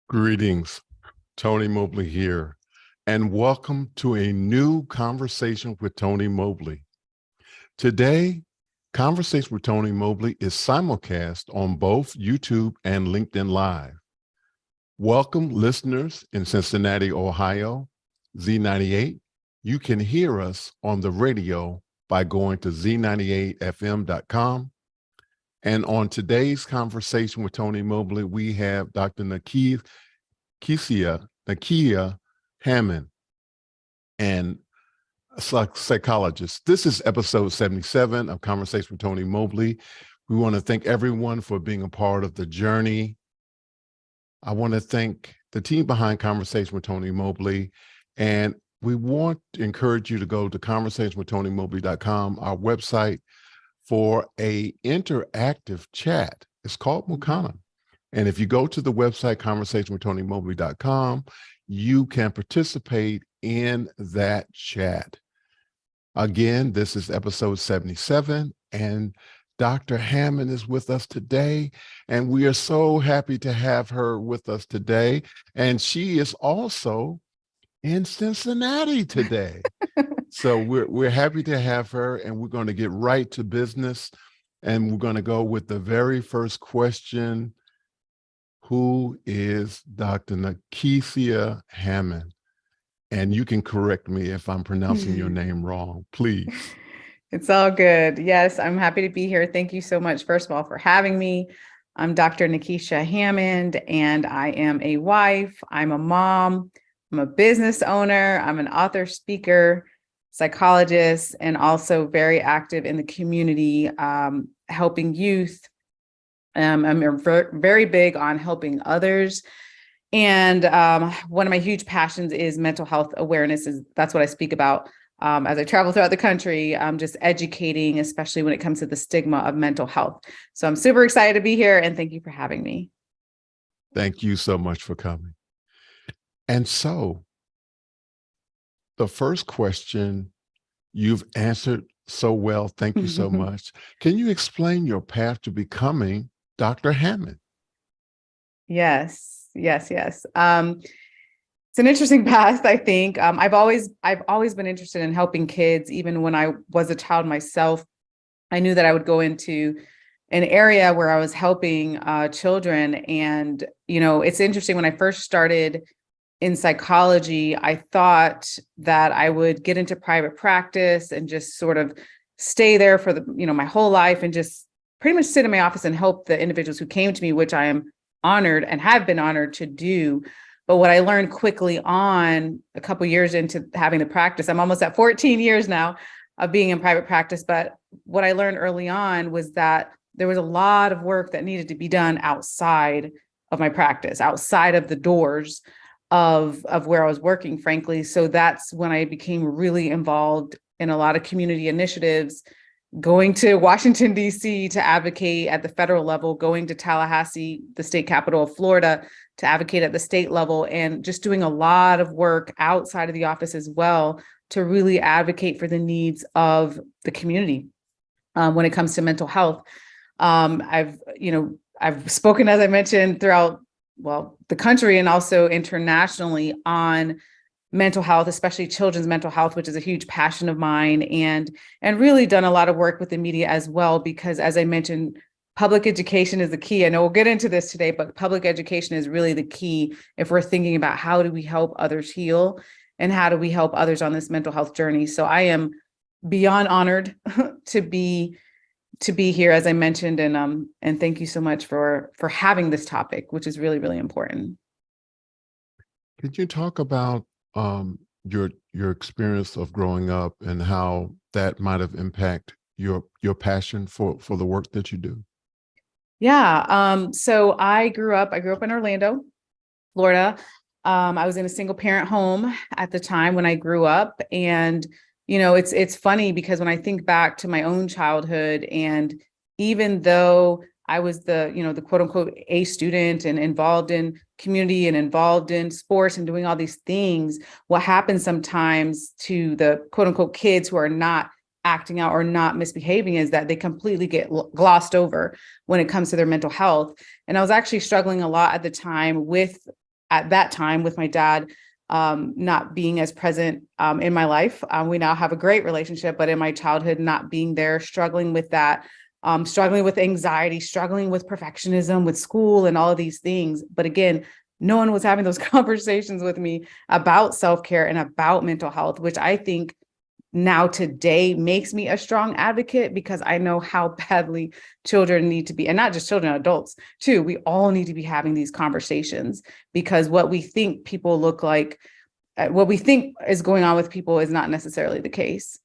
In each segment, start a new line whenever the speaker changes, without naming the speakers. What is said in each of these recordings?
Greetings, Tony Mobley here, and welcome to a new Conversation with Tony Mobley. Today, Conversation with Tony Mobley is simulcast on both YouTube and LinkedIn Live. Welcome, listeners in Cincinnati, Ohio, Z98. You can hear us on the radio by going to z98fm.com. And on today's Conversation with Tony Mobley, we have Dr. Nekeshia Hammond, and a psychologist. This is episode 77 of Conversation with Tony Mobley. We want to thank everyone for being a part of the journey. I want to thank the team behind Conversation with Tony Mobley, and we want to encourage you to go to conversationwithTonyMobley.com, our website, for a interactive chat. It's called Mukana. And if you go to the website, conversationwithTonyMobley.com, you can participate in that chat. Again, this is episode 77, and Dr. Hammond is with us today, and we are so happy to have her with us today. And she is also in Cincinnati today. So we're happy to have her, and we're going to get right to business. And we're going to go with the very first question. Who is Dr. Nekeshia Hammond? And you can correct me if I'm pronouncing your name wrong, please.
It's all good. Yes, I'm happy to be here. Thank you so much, first of all, for having me. I'm Dr. Nekeshia Hammond, and I am a wife. I'm a mom. I'm a business owner. I'm an author, speaker, psychologist, and also very active in the community, helping youth. I'm very big on helping others. And one of my huge passions is mental health awareness. That's what I speak about as I travel throughout the country, just educating, especially when it comes to the stigma of mental health. So I'm super excited to be here, and thank you for having me.
Thank you so much for coming. And so the first question you've answered so well. Thank you so much. Can you explain your path to becoming Dr. Hammond?
Yes. It's an interesting path, I think. I've always been interested in helping kids. Even when I was a child myself, I knew that I would go into an area where I was helping children. And, it's interesting, when I first started in psychology, I thought that I would get into private practice and just sort of stay there for my whole life and just pretty much sit in my office and help the individuals who came to me, which I am honored and have been honored to do. But what I learned quickly on, a couple of years into having the practice, I'm almost at 14 years now of being in private practice. But what I learned early on was that there was a lot of work that needed to be done outside of my practice, outside of the doors of where I was working, frankly. So that's when I became really involved in a lot of community initiatives, going to Washington, D.C. to advocate at the federal level, going to Tallahassee, the state capital of Florida, to advocate at the state level, and just doing a lot of work outside of the office as well to really advocate for the needs of the community when it comes to mental health. I've spoken, as I mentioned, throughout the country and also internationally on mental health, especially children's mental health, which is a huge passion of mine, and really done a lot of work with the media as well, because as I mentioned, public education is the key. I know we'll get into this today, but public education is really the key if we're thinking about how do we help others heal and how do we help others on this mental health journey. So I am beyond honored to be here, as I mentioned, and thank you so much for having this topic, which is really, really important.
Could you talk about your experience of growing up and how that might have impacted your passion for the work that you do?
Yeah. So I grew up in Orlando, Florida. I was in a single parent home at the time when I grew up. And, it's funny because when I think back to my own childhood, and even though I was the quote unquote A student and involved in community and involved in sports and doing all these things, what happens sometimes to the quote unquote kids who are not acting out or not misbehaving is that they completely get glossed over when it comes to their mental health. And I was actually struggling a lot at the time with at that time with my dad not being as present in my life. We now have a great relationship, but in my childhood, not being there, struggling with that, struggling with anxiety, struggling with perfectionism, with school and all of these things. But again, no one was having those conversations with me about self-care and about mental health, which I think now today makes me a strong advocate, because I know how badly children need to be, and not just children, adults too. We all need to be having these conversations, because what we think people look like, what we think is going on with people is not necessarily the case.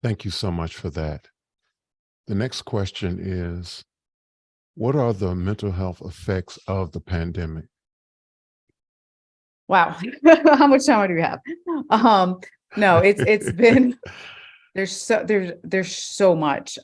Thank you so much for that. The next question is, what are the mental health effects of the pandemic?
Wow. How much time do we have? No, it's been, there's so much.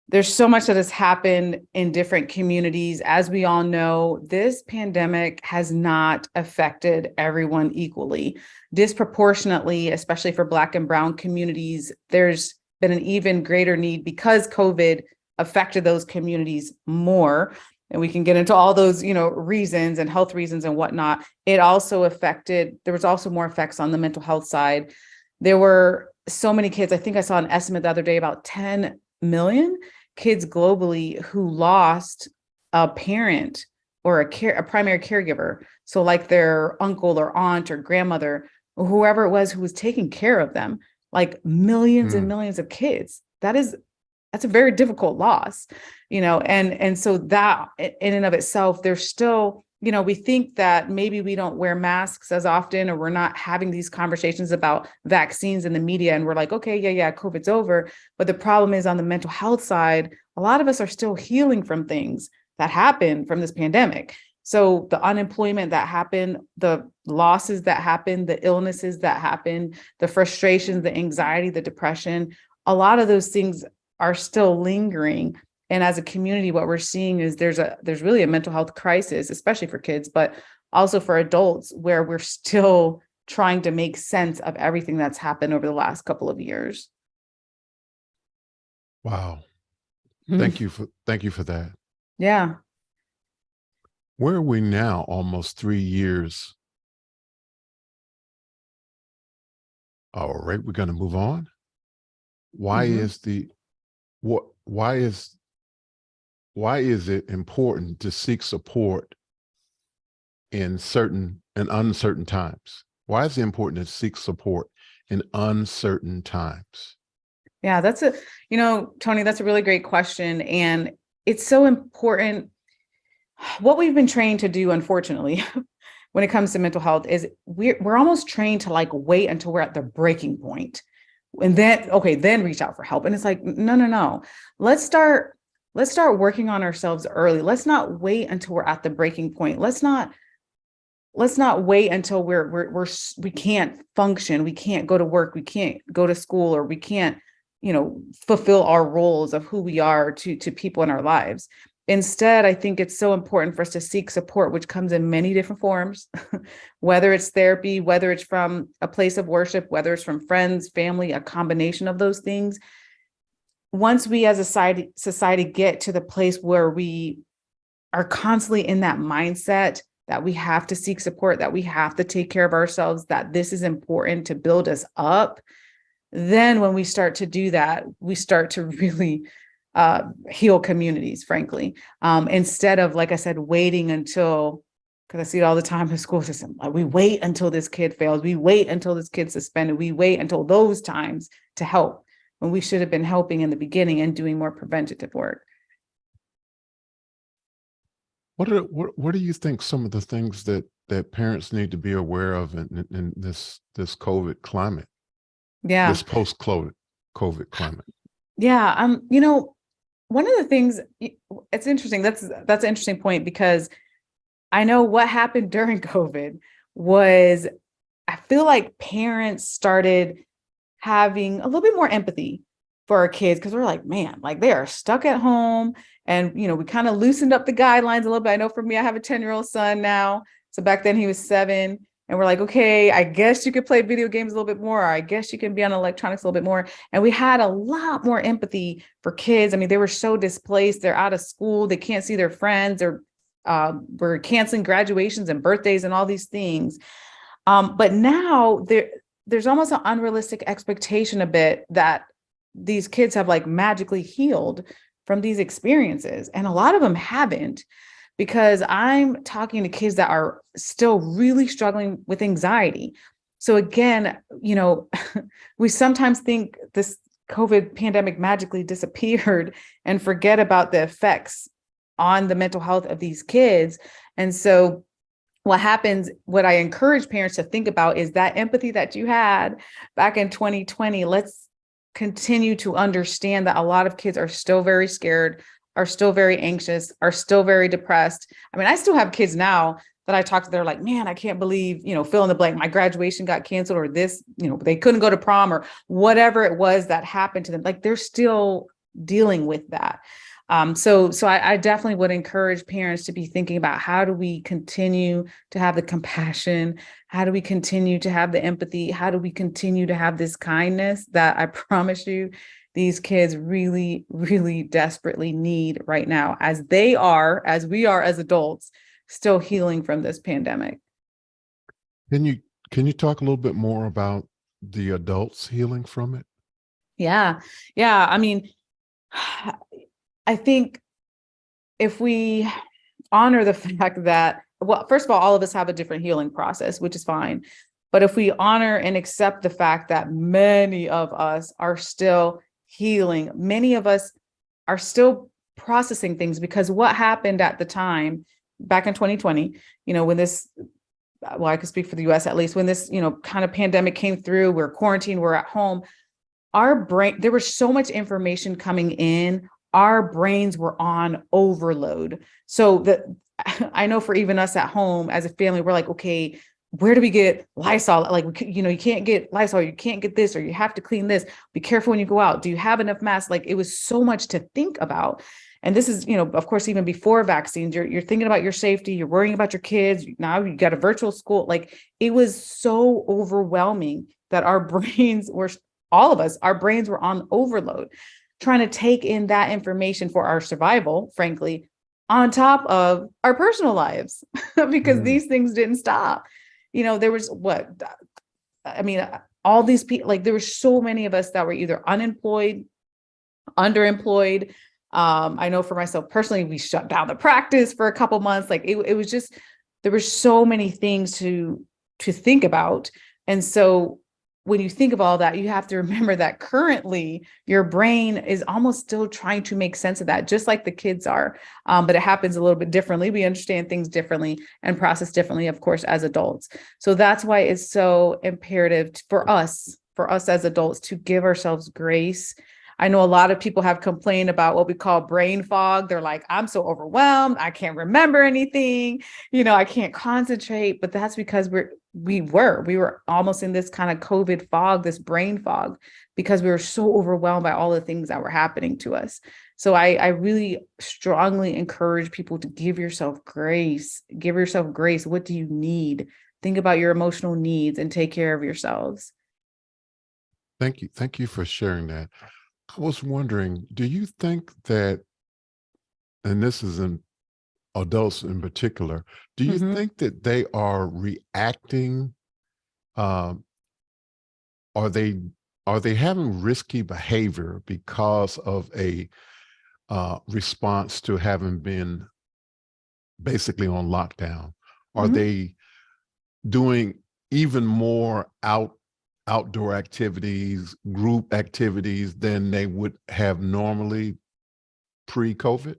There's so much that has happened in different communities. As we all know, this pandemic has not affected everyone equally. Disproportionately, especially for Black and Brown communities, there's been an even greater need, because COVID affected those communities more. And we can get into all those, reasons and health reasons and whatnot. It also affected, there was also more effects on the mental health side. There were so many kids. I think I saw an estimate the other day, about 10 million kids globally who lost a parent or a primary caregiver. So like their uncle or aunt or grandmother, or whoever it was who was taking care of them, like millions and millions of kids. That's a very difficult loss, and so that in and of itself, there's still, we think that maybe we don't wear masks as often, or we're not having these conversations about vaccines in the media. And we're like, okay, yeah, COVID's over. But the problem is, on the mental health side, a lot of us are still healing from things that happened from this pandemic. So the unemployment that happened, the losses that happened, the illnesses that happened, the frustrations, the anxiety, the depression, a lot of those things are still lingering. And as a community, what we're seeing is there's really a mental health crisis, especially for kids, but also for adults, where we're still trying to make sense of everything that's happened over the last couple of years.
Wow. Thank you for that.
Yeah.
Where are we now, almost 3 years? All right, we're going to move on. Why is it important to seek support in uncertain times? Why is it important to seek support in uncertain times?
Yeah, Tony, that's a really great question. And it's so important. What we've been trained to do, unfortunately, when it comes to mental health, is we're almost trained to wait until we're at the breaking point. And then reach out for help. And it's like, no. Let's start working on ourselves early. Let's not wait until we're at the breaking point. Let's not wait until we can't function. We can't go to work. We can't go to school, or we can't, fulfill our roles of who we are to people in our lives. Instead, I think it's so important for us to seek support, which comes in many different forms, whether it's therapy, whether it's from a place of worship, whether it's from friends, family, a combination of those things. Once we as a society get to the place where we are constantly in that mindset that we have to seek support, that we have to take care of ourselves, that this is important to build us up, then when we start to do that, we start to really heal communities, frankly, instead of, like I said, waiting until, because I see it all the time in the school system, we wait until this kid fails, we wait until this kid's suspended, we wait until those times to help, when we should have been helping in the beginning and doing more preventative work.
What do you think some of the things that parents need to be aware of in this COVID climate?
Yeah.
This post-COVID climate.
Yeah. One of the things, it's interesting. That's an interesting point, because I know what happened during COVID was, I feel like parents started having a little bit more empathy for our kids, because we're like, man, they are stuck at home. And, we kind of loosened up the guidelines a little bit. I know for me, I have a 10-year-old son now. So back then he was 7. And we're like, okay, I guess you could play video games a little bit more. Or I guess you can be on electronics a little bit more. And we had a lot more empathy for kids. I mean, they were so displaced. They're out of school. They can't see their friends. They're We're canceling graduations and birthdays and all these things. But now there's almost an unrealistic expectation a bit that these kids have like magically healed from these experiences. And a lot of them haven't, because I'm talking to kids that are still really struggling with anxiety. So again, we sometimes think this COVID pandemic magically disappeared and forget about the effects on the mental health of these kids. And so what I encourage parents to think about is that empathy that you had back in 2020. Let's continue to understand that a lot of kids are still very scared, are still very anxious, are still very depressed. I mean, I still have kids now that I talk to, they're like, man, I can't believe, fill in the blank, my graduation got canceled, or this, they couldn't go to prom, or whatever it was that happened to them. Like, they're still dealing with that. So I definitely would encourage parents to be thinking about, how do we continue to have the compassion? How do we continue to have the empathy? How do we continue to have this kindness that I promise you these kids really, really desperately need right now, as we are as adults, still healing from this pandemic.
Can you talk a little bit more about the adults healing from it?
Yeah. I mean, I think if we honor the fact that, well, first of all of us have a different healing process, which is fine. But if we honor and accept the fact that many of us are still healing, many of us are still processing things, because what happened at the time back in 2020, when this, well, I could speak for the US at least, when this, kind of pandemic came through, we're quarantined, we're at home, our brain, there was so much information coming in, our brains were on overload. So I know for even us at home as a family, we're like, okay, where do we get Lysol? Like, you can't get Lysol, you can't get this, or you have to clean this. Be careful when you go out. Do you have enough masks? Like, it was so much to think about. And this is, of course, even before vaccines, you're thinking about your safety, you're worrying about your kids. Now you got a virtual school. Like, it was so overwhelming that our brains were, all of us, our brains were on overload, trying to take in that information for our survival, frankly, on top of our personal lives, because these things didn't stop. There was all these people, like, there were so many of us that were either unemployed, underemployed. I know for myself personally, we shut down the practice for a couple months. Like, it was just, there were so many things to think about. And so when you think of all that, you have to remember that currently your brain is almost still trying to make sense of that, just like the kids are. But it happens a little bit differently. We understand things differently and process differently, of course, as adults. So that's why it's so imperative for us as adults to give ourselves grace. I know a lot of people have complained about what we call brain fog. They're like, I'm so overwhelmed, I can't remember anything, I can't concentrate. But that's because we were almost in this kind of COVID fog, this brain fog, because we were so overwhelmed by all the things that were happening to us. So I really strongly encourage people to give yourself grace. Give yourself grace. What do you need? Think about your emotional needs and take care of yourselves.
Thank you. Thank you for sharing that. I was wondering, do you think that, and this is in adults in particular, do you think that they are reacting? Are they having risky behavior because of a response to having been basically on lockdown? Are they doing even more outdoor activities, group activities than they would have normally pre-COVID?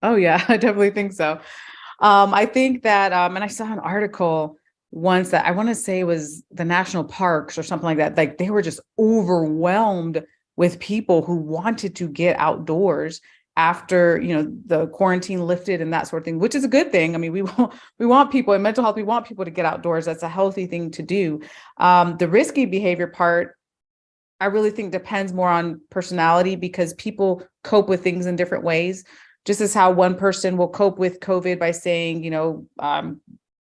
Oh yeah, I definitely think so. I think that, and I saw an article once that I want to say was the national parks or something like that. Like, they were just overwhelmed with people who wanted to get outdoors after, the quarantine lifted and that sort of thing, which is a good thing. I mean, we want people in mental health, we want people to get outdoors. That's a healthy thing to do. The risky behavior part, I really think depends more on personality, because people cope with things in different ways. Just as how one person will cope with COVID by saying, I'm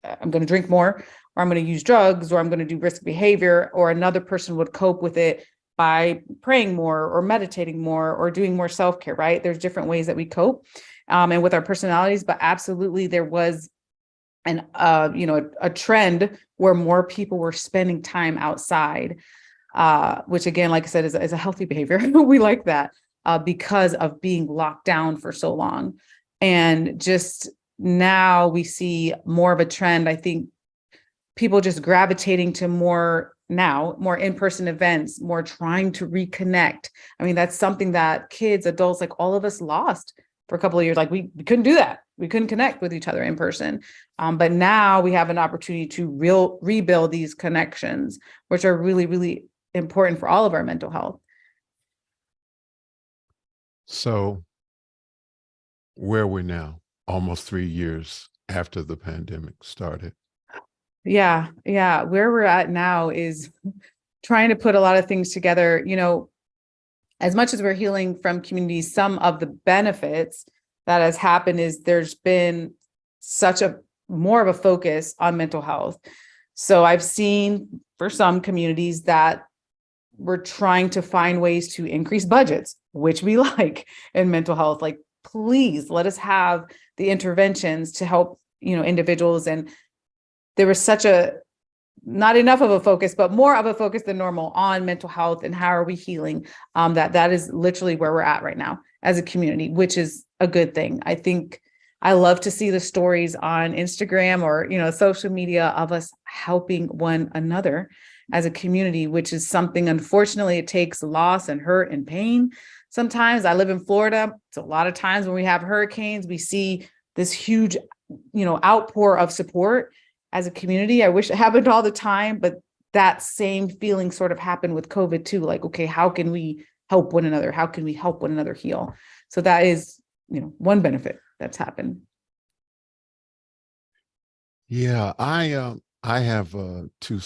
going to drink more, or I'm going to use drugs, or I'm going to do risk behavior, or another person would cope with it by praying more or meditating more or doing more self-care, right? There's different ways that we cope. and with our personalities, but absolutely there was a trend where more people were spending time outside, which again, like I said, is a healthy behavior. We like that because of being locked down for so long. And just now we see more of a trend. I think people just gravitating to more in-person events, more trying to reconnect. I mean, that's something that kids, adults, like all of us lost for a couple of years. Like we couldn't do that. We couldn't connect with each other in person. But now we have an opportunity to rebuild these connections, which are really, really important for all of our mental health.
So where are we now, almost 3 years after the pandemic started?
Yeah. Where we're at now is trying to put a lot of things together. As much as we're healing from communities, some of the benefits that has happened is there's been such a more of a focus on mental health. So I've seen for some communities that we're trying to find ways to increase budgets, which we like in mental health. Like, please let us have the interventions to help, individuals. And there was not enough of a focus, but more of a focus than normal on mental health and how are we healing. That is literally where we're at right now as a community, which is a good thing. I think I love to see the stories on Instagram or, social media of us helping one another as a community, which is something, unfortunately, it takes loss and hurt and pain. Sometimes I live in Florida. So a lot of times when we have hurricanes, we see this huge, outpour of support as a community. I wish it happened all the time, but that same feeling sort of happened with COVID too. Like, okay, how can we help one another? How can we help one another heal? So that is, one benefit that's happened.
Yeah, I have two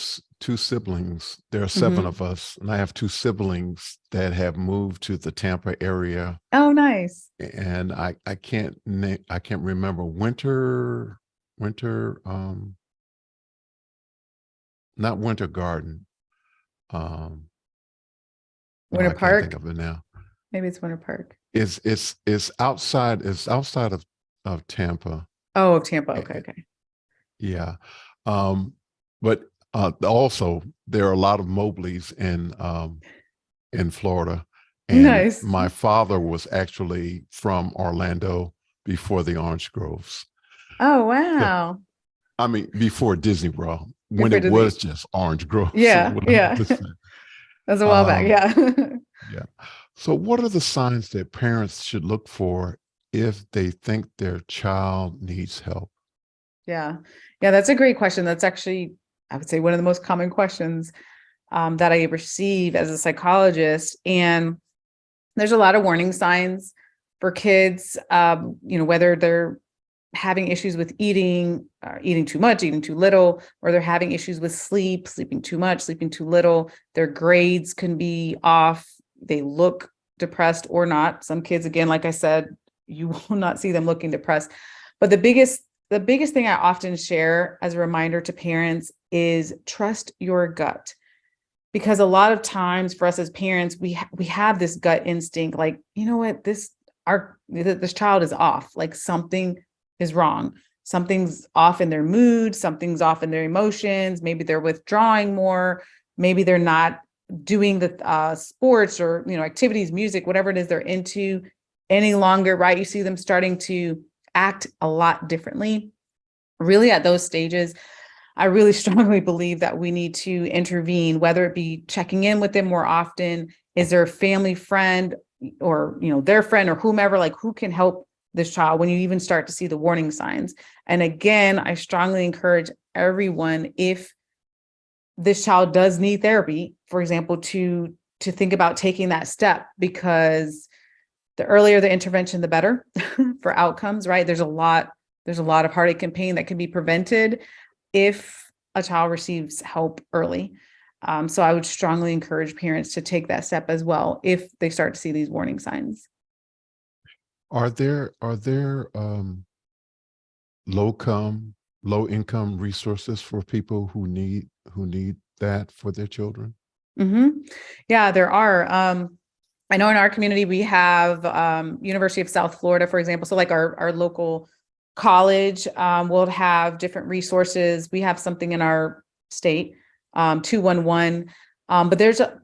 siblings. There are 7 of us, and I have 2 siblings that have moved to the Tampa area.
Oh, nice.
And I can't remember not Winter Garden.
Winter
I
Park.
can't think of it now.
Maybe it's Winter Park.
It's outside of Tampa.
Oh, of Tampa. Okay.
Yeah. But also there are a lot of Mobleys in Florida. And
Nice.
my father was actually from Orlando before the Orange Groves.
Oh, wow.
So, I mean, before Disney World, when
Before
it
Disney.
was just Orange Groves.
Yeah. That's a while back. Yeah.
Yeah. So what are the signs that parents should look for if they think their child needs help?
Yeah, that's a great question. That's actually, I would say, one of the most common questions that I receive as a psychologist. And there's a lot of warning signs for kids, whether they're having issues with eating too much, eating too little, or they're having issues with sleeping too much, sleeping too little. Their grades can be off. They look depressed or not. Some kids, again, like I said, you will not see them looking depressed. But the biggest thing I often share as a reminder to parents is trust your gut. Because a lot of times for us as parents, we have this gut instinct, like, you know what, this child is off, like something is wrong. Something's off in their mood, something's off in their emotions. Maybe they're withdrawing more. Maybe they're not doing the sports or, activities, music, whatever it is they're into any longer, right? You see them starting to act a lot differently. Really at those stages, I really strongly believe that we need to intervene, whether it be checking in with them more often. Is there a family friend or, their friend or whomever, like who can help this child when you even start to see the warning signs? And again, I strongly encourage everyone, if this child does need therapy, for example, to think about taking that step, because the earlier the intervention, the better for outcomes, right? There's a lot of heartache and pain that can be prevented if a child receives help early. So I would strongly encourage parents to take that step as well if they start to see these warning signs.
Are there low income resources for people who need that for their children?
Yeah, there are. I know in our community, we have University of South Florida, for example. So like our local college will have different resources. We have something in our state, 211. But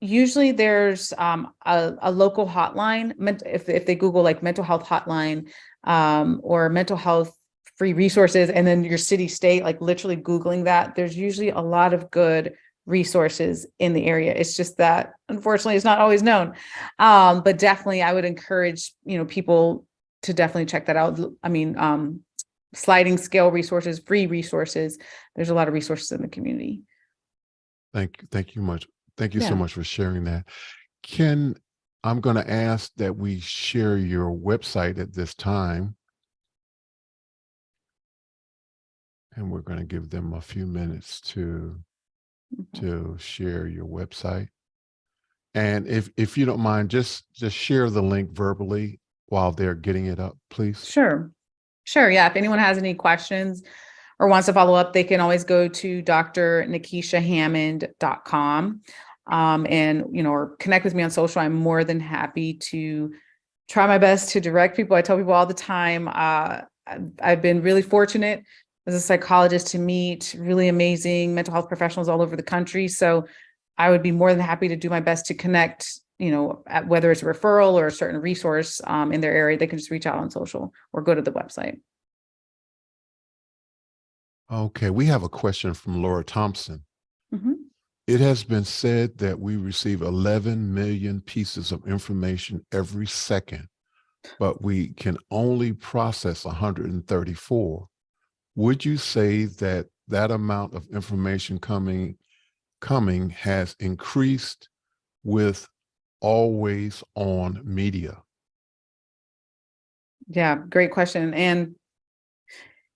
usually there's a local hotline. If they Google like mental health hotline or mental health free resources, and then your city, state, like literally Googling that, there's usually a lot of good resources in the area. It's just that unfortunately it's not always known. But definitely I would encourage, people to definitely check that out. I mean, sliding scale resources, free resources. There's a lot of resources in the community.
Thank you much. Thank you so
Yeah.
much for sharing that. I'm going to ask that we share your website at this time. And we're going to give them a few minutes to share your website. And if you don't mind, just share the link verbally while they're getting it up, please.
Sure. Yeah. If anyone has any questions or wants to follow up, they can always go to drnekeshiahammond.com and, or connect with me on social. I'm more than happy to try my best to direct people. I tell people all the time, I've been really fortunate as a psychologist to meet really amazing mental health professionals all over the country. So I would be more than happy to do my best to connect, whether it's a referral or a certain resource in their area. They can just reach out on social or go to the website.
Okay, we have a question from Laura Thompson.
Mm-hmm.
It has been said that we receive 11 million pieces of information every second, but we can only process 134. Would you say that amount of information coming has increased with always on media?
Yeah, great question. And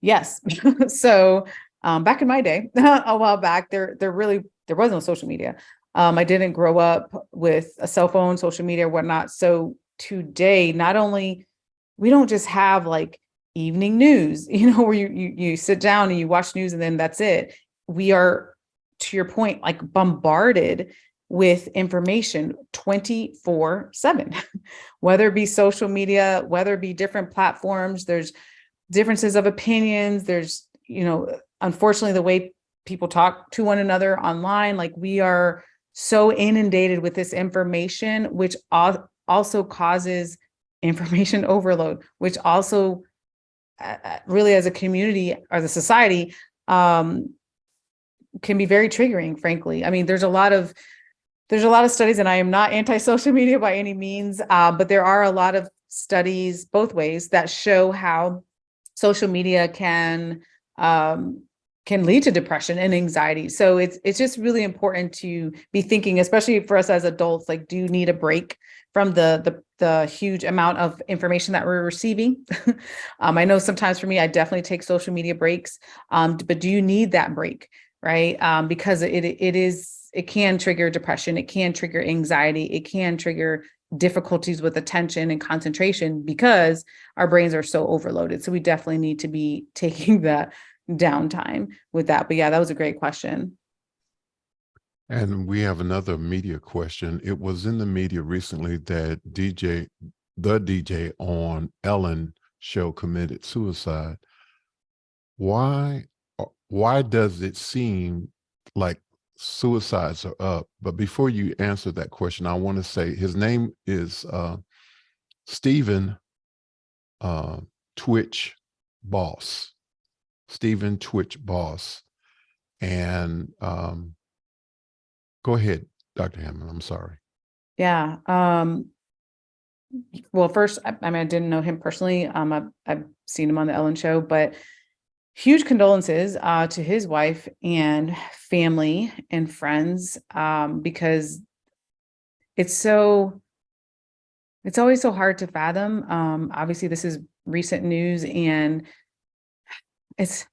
yes, so back in my day, a while back, there was no social media. I didn't grow up with a cell phone, social media, or whatnot. So today, not only we don't just have like evening news, where you sit down and you watch news and then that's it. We are, to your point, like bombarded with information 24/7, whether it be social media, whether it be different platforms. There's differences of opinions. There's, unfortunately, the way people talk to one another online, like we are so inundated with this information, which also causes information overload, which also really as a community or the society can be very triggering, frankly. I mean, there's a lot of studies, and I am not anti-social media by any means, but there are a lot of studies both ways that show how social media can lead to depression and anxiety. So it's just really important to be thinking, especially for us as adults, like, do you need a break from the huge amount of information that we're receiving? I know sometimes for me, I definitely take social media breaks, but do you need that break, right? Because it can trigger depression, it can trigger anxiety, it can trigger difficulties with attention and concentration because our brains are so overloaded. So we definitely need to be taking that downtime with that. But yeah, that was a great question.
And we have another media question. It was in the media recently that the DJ on Ellen show committed suicide. Why does it seem like suicides are up? But before you answer that question, I want to say his name is Stephen Twitch Boss. Stephen Twitch Boss. And go ahead, Dr. Hammond. I'm sorry.
Yeah. Well, first, I mean, I didn't know him personally. I've seen him on the Ellen show, but huge condolences to his wife and family and friends, because it's always so hard to fathom. Obviously, this is recent news, and it's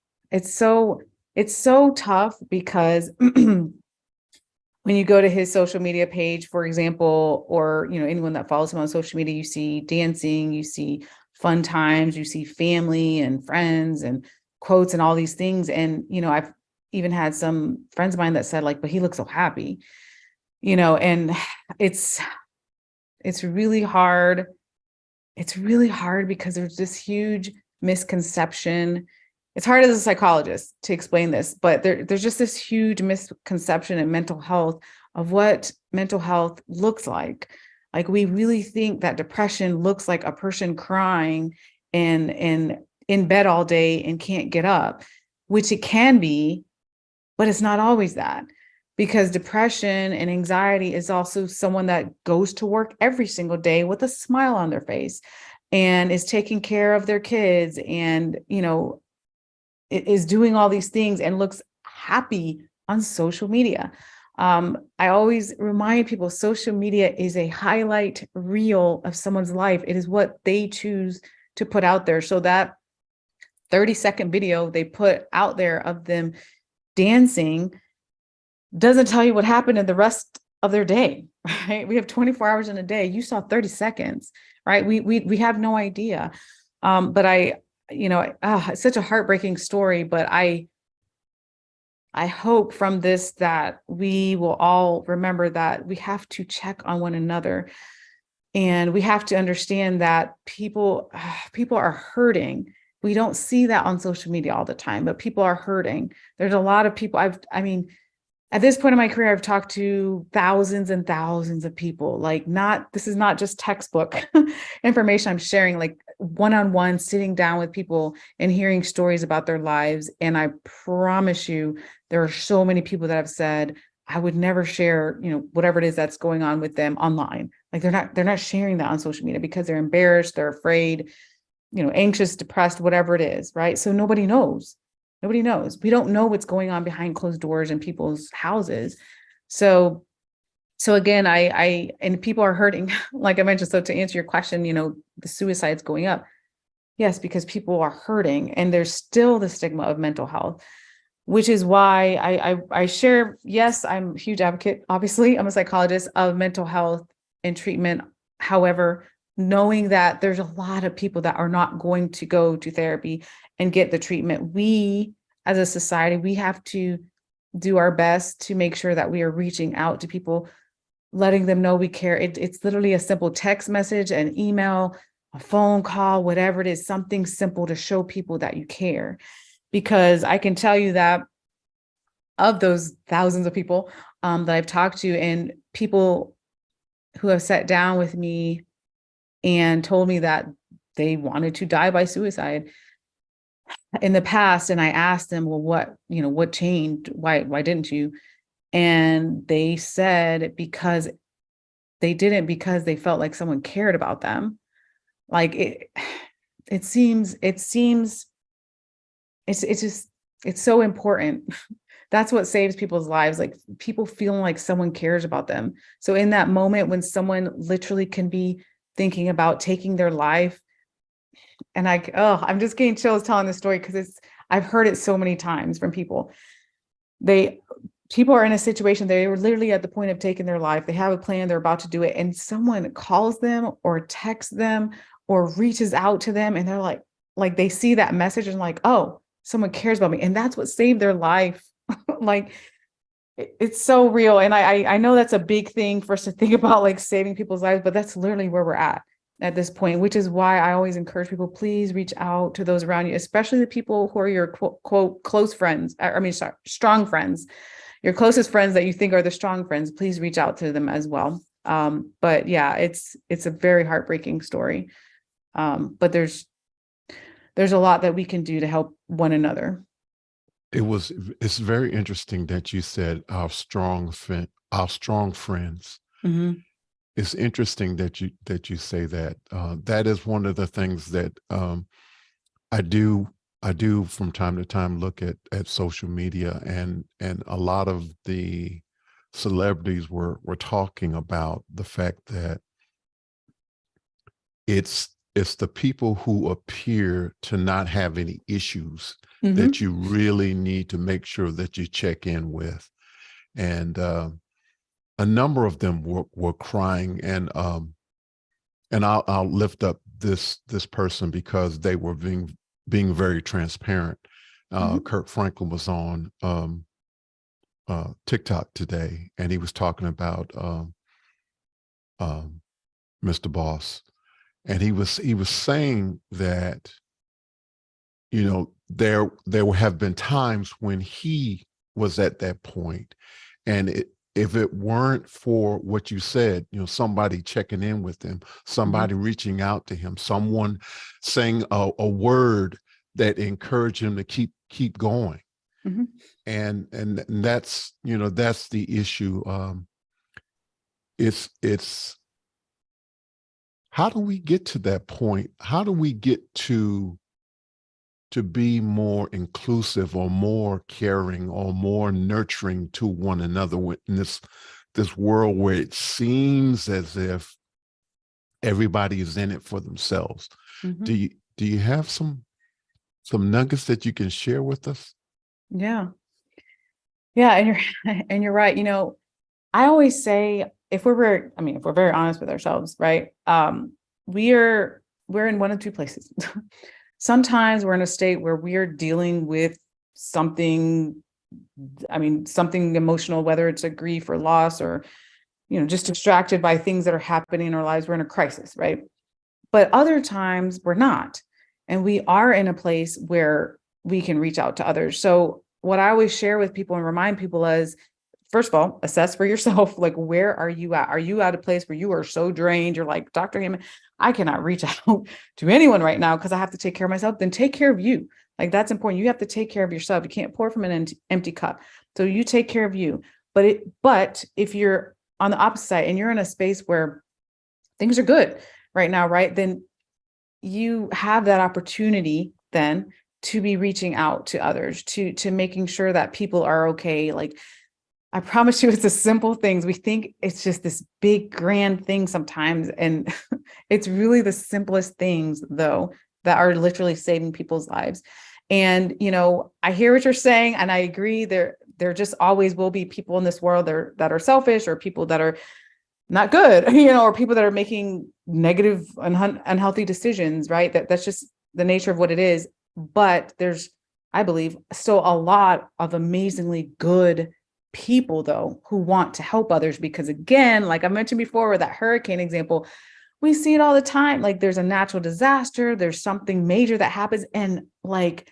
so tough because when you go to his social media page, for example, or anyone that follows him on social media, you see dancing, you see fun times, you see family and friends and quotes and all these things. And I've even had some friends of mine that said, like, but he looks so happy, and it's It's really hard. It's really hard because there's this huge misconception. It's hard as a psychologist to explain this, but there's just this huge misconception in mental health of what mental health looks like. Like, we really think that depression looks like a person crying and in bed all day and can't get up, which it can be, but it's not always that. Because depression and anxiety is also someone that goes to work every single day with a smile on their face and is taking care of their kids and, is doing all these things and looks happy on social media. I always remind people, social media is a highlight reel of someone's life. It is what they choose to put out there. So that 30-second video they put out there of them dancing doesn't tell you what happened in the rest of their day, right? We have 24 hours in a day. You saw 30 seconds, right? We have no idea. But it's such a heartbreaking story, but I hope from this that we will all remember that we have to check on one another, and we have to understand that people are hurting. We don't see that on social media all the time, but people are hurting. There's a lot of people at this point in my career, I've talked to thousands and thousands of people. This is not just textbook information I'm sharing, like one-on-one, sitting down with people and hearing stories about their lives. And I promise you, there are so many people that have said, I would never share, whatever it is that's going on with them online. Like, they're not sharing that on social media because they're embarrassed, they're afraid, anxious, depressed, whatever it is, right? So nobody knows. Nobody knows. We don't know what's going on behind closed doors in people's houses. So again, and people are hurting, like I mentioned. So to answer your question, the suicide's going up. Yes, because people are hurting, and there's still the stigma of mental health, which is why I share, yes, I'm a huge advocate. Obviously, I'm a psychologist of mental health and treatment. However, knowing that there's a lot of people that are not going to go to therapy and get the treatment, we as a society, we have to do our best to make sure that we are reaching out to people, letting them know we care. It's literally a simple text message, an email, a phone call, whatever it is, something simple to show people that you care. Because I can tell you that of those thousands of people that I've talked to, and people who have sat down with me and told me that they wanted to die by suicide in the past, and I asked them, well, what changed? Why didn't you? And they said because they felt like someone cared about them. Like it seems it's so important. That's what saves people's lives. Like, people feeling like someone cares about them. So in that moment when someone literally can be thinking about taking their life, and I'm just getting chills telling this story because I've heard it so many times from people. People are in a situation, they were literally at the point of taking their life. They have a plan, they're about to do it, and someone calls them or texts them or reaches out to them, and they're like they see that message and like, oh, someone cares about me. And that's what saved their life. Like, it's so real. And I know that's a big thing for us to think about, like saving people's lives, but that's literally where we're at this point, which is why I always encourage people, please reach out to those around you, especially the people who are your quote close friends. Strong friends, your closest friends that you think are the strong friends. Please reach out to them as well. But yeah, it's a very heartbreaking story. But there's a lot that we can do to help one another.
It's very interesting that you said our strong friends.
Mm-hmm.
It's interesting that you say that. That is one of the things that I do from time to time look at social media, and a lot of the celebrities were talking about the fact that it's the people who appear to not have any issues that you really need to make sure that you check in with. And a number of them were crying, and I'll lift up this person because they were being very transparent. Kirk Franklin was on TikTok today, and he was talking about Mr. Boss. And he was saying that, there have been times when he was at that point, and if it weren't for what you said, somebody checking in with him, somebody reaching out to him, someone saying a word that encouraged him to keep going. And that's that's the issue. It's how do we get to that point? How do we get to be more inclusive or more caring or more nurturing to one another in this world where it seems as if everybody is in it for themselves? Do you have some nuggets that you can share with us?
Yeah. And you're right. I always say, if we're very honest with ourselves, right? We're in one of two places. Sometimes we're in a state where we are dealing with something emotional, whether it's a grief or loss, or, just distracted by things that are happening in our lives. We're in a crisis, right? But other times we're not. And we are in a place where we can reach out to others. So what I always share with people and remind people is, first of all, assess for yourself, like, where are you at? Are you at a place where you are so drained? You're like, Dr. Hammond, I cannot reach out to anyone right now because I have to take care of myself. Then take care of you. Like, that's important. You have to take care of yourself. You can't pour from an empty cup. So you take care of you. But if you're on the opposite side and you're in a space where things are good right now, right, then you have that opportunity then to be reaching out to others, to making sure that people are okay. Like, I promise you, it's the simple things. We think it's just this big, grand thing sometimes. And it's really the simplest things, though, that are literally saving people's lives. And, I hear what you're saying, and I agree. There just always will be people in this world that are selfish, or people that are not good, or people that are making negative, unhealthy decisions, right? That's just the nature of what it is. But there's, I believe, still a lot of amazingly good people, though, who want to help others, because, again, like I mentioned before with that hurricane example, we see it all the time. Like, there's a natural disaster, there's something major that happens, and like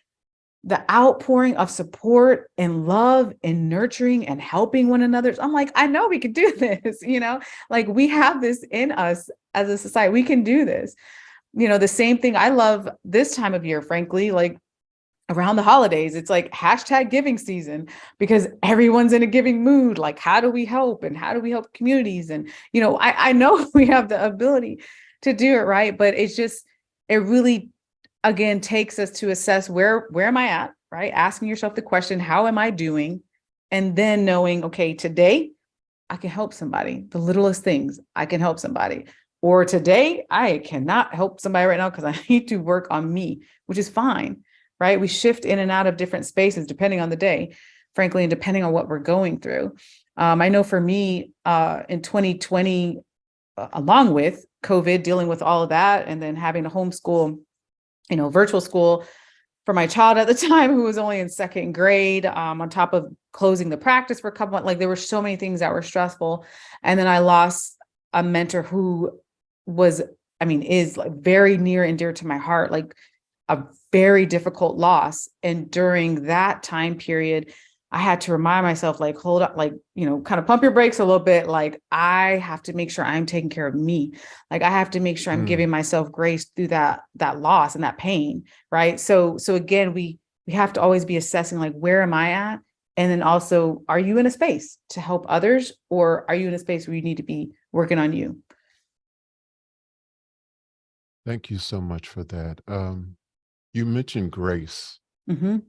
the outpouring of support and love and nurturing and helping one another. I'm like, I know we can do this, like, we have this in us as a society. We can do this. The same thing. I love this time of year, frankly, like around the holidays, it's like #giving season, because everyone's in a giving mood. Like, how do we help, and how do we help communities? And, I know we have the ability to do it, right? But it really, again, takes us to assess where am I at, right? Asking yourself the question, how am I doing? And then knowing, okay, today I can help somebody. The littlest things, I can help somebody. Or today I cannot help somebody right now because I need to work on me, which is fine, right? We shift in and out of different spaces depending on the day, frankly, and depending on what we're going through. I know for me, in 2020, along with COVID, dealing with all of that, and then having to homeschool, virtual school for my child at the time, who was only in second grade, on top of closing the practice for a couple months. Like, there were so many things that were stressful. And then I lost a mentor who is like very near and dear to my heart, like a very difficult loss. And during that time period, I had to remind myself, like, hold up, like, kind of pump your brakes a little bit. Like, I have to make sure I'm taking care of me. Like, I have to make sure I'm giving myself grace through that loss and that pain. Right. So again, we have to always be assessing, like, where am I at? And then also, are you in a space to help others, or are you in a space where you need to be working on you?
Thank you so much for that. You mentioned grace.
Mm-hmm.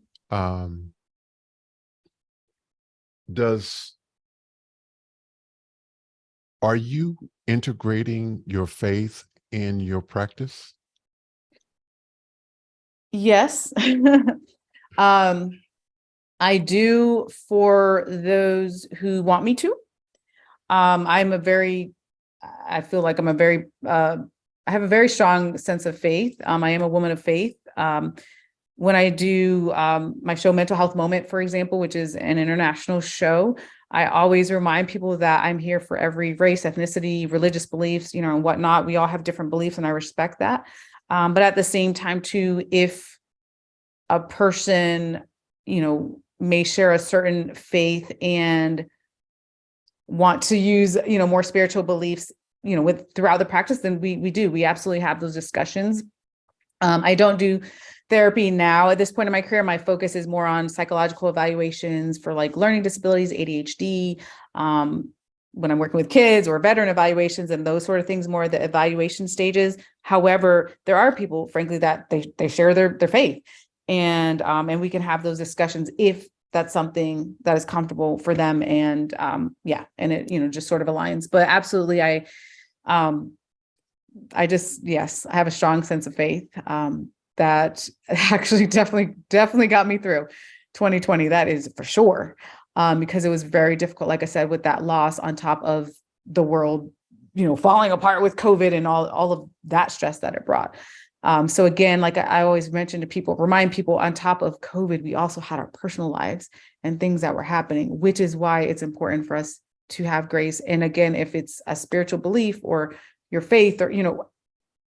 Are you integrating your faith in your practice?
Yes. I do, for those who want me to. I feel like I have a very strong sense of faith. I am a woman of faith. When I do my show Mental Health Moment, for example, which is an international show, I always remind people that I'm here for every race, ethnicity, religious beliefs, and whatnot. We all have different beliefs, and I respect that. But at the same time, too, if a person, may share a certain faith and want to use, more spiritual beliefs, with throughout the practice, then we absolutely have those discussions. I don't do therapy now at this point in my career. My focus is more on psychological evaluations for like learning disabilities, ADHD, when I'm working with kids, or veteran evaluations and those sort of things, more the evaluation stages. However, there are people, frankly, that they share their faith, and we can have those discussions if that's something that is comfortable for them. And and it, just sort of aligns. But absolutely, I yes, I have a strong sense of faith that actually definitely got me through 2020. That is for sure. Because it was very difficult, like I said, with that loss on top of the world, falling apart with COVID and all of that stress that it brought. So again, like I always mention to people, remind people, on top of COVID, we also had our personal lives and things that were happening, which is why it's important for us to have grace. And again, if it's a spiritual belief or your faith, or,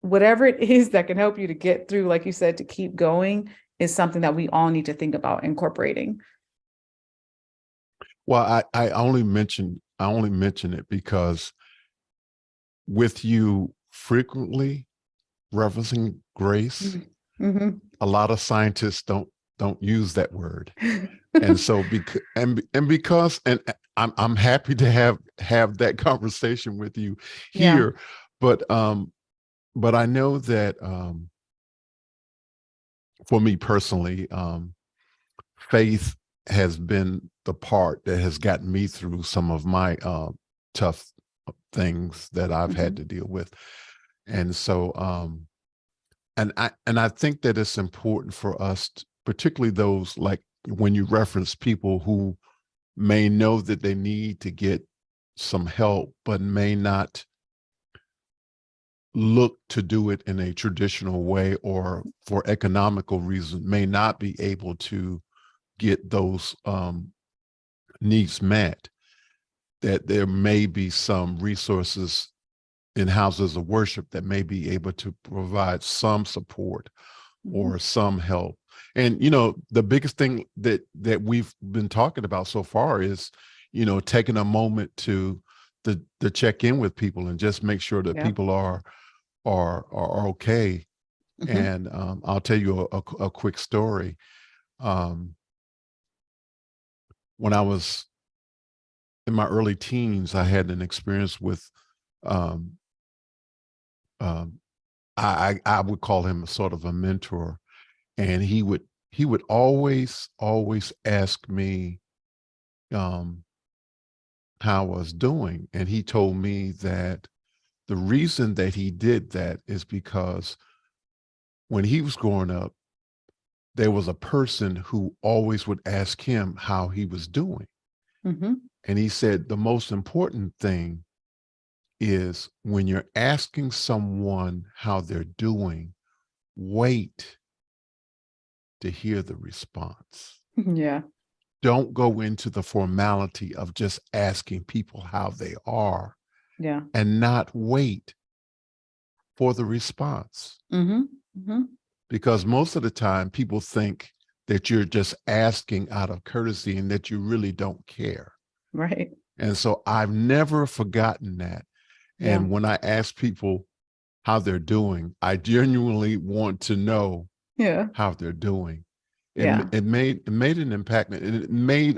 whatever it is that can help you to get through, like you said, to keep going, is something that we all need to think about incorporating.
Well, I only mention it because with you frequently referencing grace,
Mm-hmm.
a lot of scientists don't use that word. And so because I'm happy to have that conversation with you here. Yeah. But I know that for me personally, faith has been the part that has gotten me through some of my tough things that I've had to deal with. And so and I think that it's important for us, particularly those, like when you reference people who may know that they need to get some help, but may not look to do it in a traditional way, or for economical reasons may not be able to get those needs met, that there may be some resources in houses of worship that may be able to provide some support or some help. And, the biggest thing that we've been talking about so far is, taking a moment to check in with people and just make sure that people are okay. And I'll tell you a quick story. When I was in my early teens, I had an experience with I would call him a sort of a mentor, and he would always ask me how I was doing. And he told me that the reason that he did that is because when he was growing up, there was a person who always would ask him how he was doing. And he said, the most important thing is when you're asking someone how they're doing, wait to hear the response.
Yeah.
Don't go into the formality of just asking people how they are.
Yeah.
And not wait for the response. Because most of the time people think that you're just asking out of courtesy and that you really don't care.
Right.
And so I've never forgotten that. And when I ask people how they're doing, I genuinely want to know how they're doing. It made an impact, and it made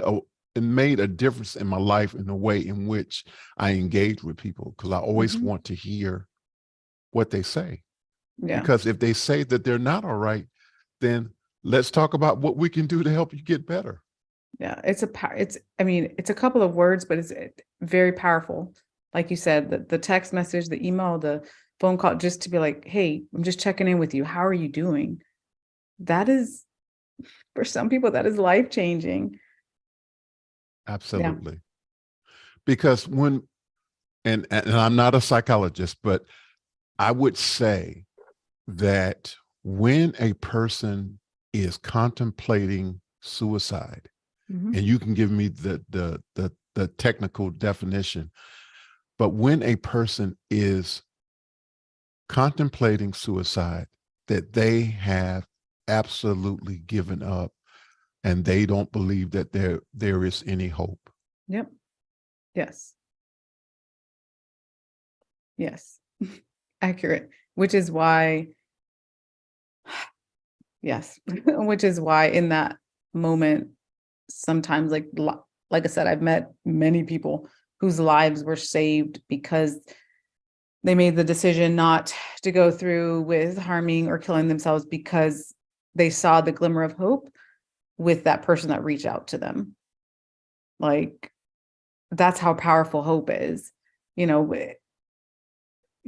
a difference in my life in the way in which I engage with people, because I always want to hear what they say. Because if they say that they're not all right, then let's talk about what we can do to help you get better.
Yeah, it's a couple of words, but it's very powerful. Like you said, the text message, the email, the phone call, just to be like, hey, I'm just checking in with you. How are you doing? That is, for some people, that is life-changing.
Absolutely. Because and I'm not a psychologist, but I would say that when a person is contemplating suicide, and you can give me the the technical definition. But when a person is contemplating suicide, that they have absolutely given up and they don't believe that there is any hope.
Yep. Yes. Yes. Accurate. Which is why, yes, which is why in that moment, sometimes like I said, I've met many people whose lives were saved because they made the decision not to go through with harming or killing themselves because they saw the glimmer of hope with that person that reached out to them. Like, that's how powerful hope is,